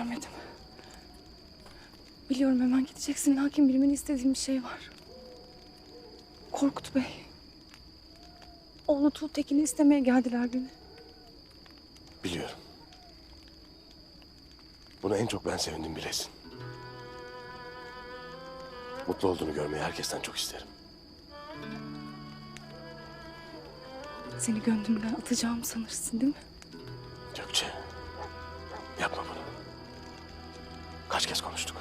görmedim. Biliyorum hemen gideceksin. Lakin bilmeni istediğim bir şey var. Korkut Bey. Oğlu Tuğtekin'i istemeye geldiler beni. Biliyorum. Buna en çok ben sevindim bilesin. Mutlu olduğunu görmeyi herkesten çok isterim. Seni gönlümden atacağımı sanırsın değil mi? Gökçe, yapma bunu. Kaç kez konuştuk.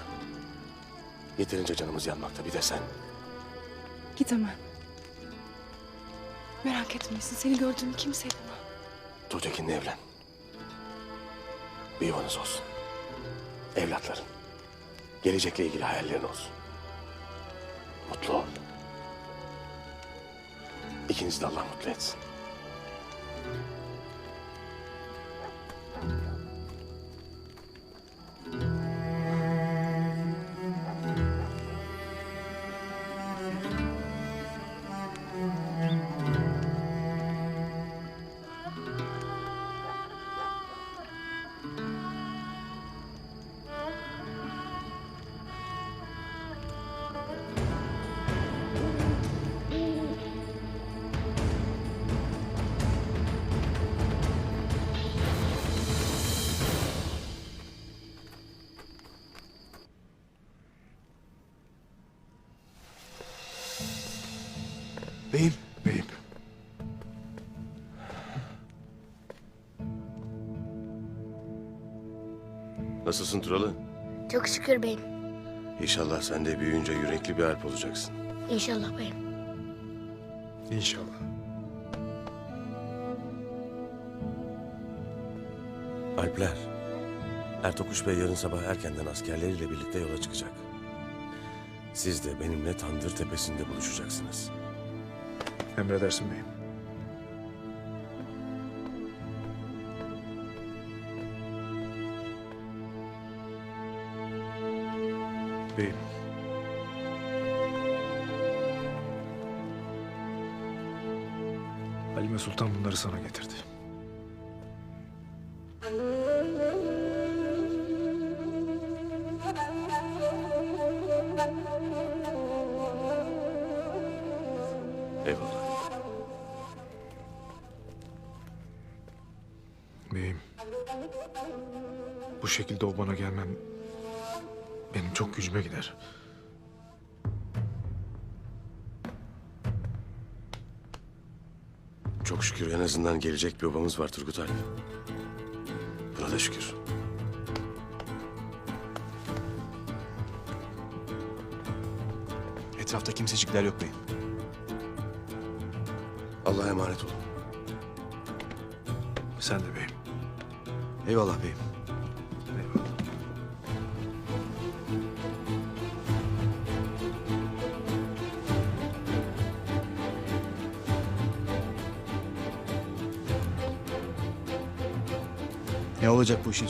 Yeterince canımız yanmakta, bir de sen. Git hemen. Merak etmesin. Seni gördüğümü kimseye demem. Tuğtekin'le evlen. Bir yuvanız olsun. Evlatların. Gelecekle ilgili hayallerin olsun. Mutlu ol. İkinizi de Allah mutlu etsin. Beyim. Beyim. Nasılsın Turalı? Çok şükür beyim. İnşallah sen de büyüyünce yürekli bir alp olacaksın. İnşallah beyim. İnşallah. Alpler, Ertokuş Bey yarın sabah erkenden askerleriyle birlikte yola çıkacak. Siz de benimle Tandır Tepesi'nde buluşacaksınız. Emredersin beyim. Beyim. Halime Sultan bunları sana getirdi. Eyvallah. Beyim. Bu şekilde o bana gelmem benim çok gücüme gider. Çok şükür en azından gelecek bir obamız var Turgut Alp. Buna da şükür. Etrafta kimsecikler yok beyim. Allah'a emanet olun. Sen de beyim. Eyvallah beyim. Eyvallah. Ne olacak bu işin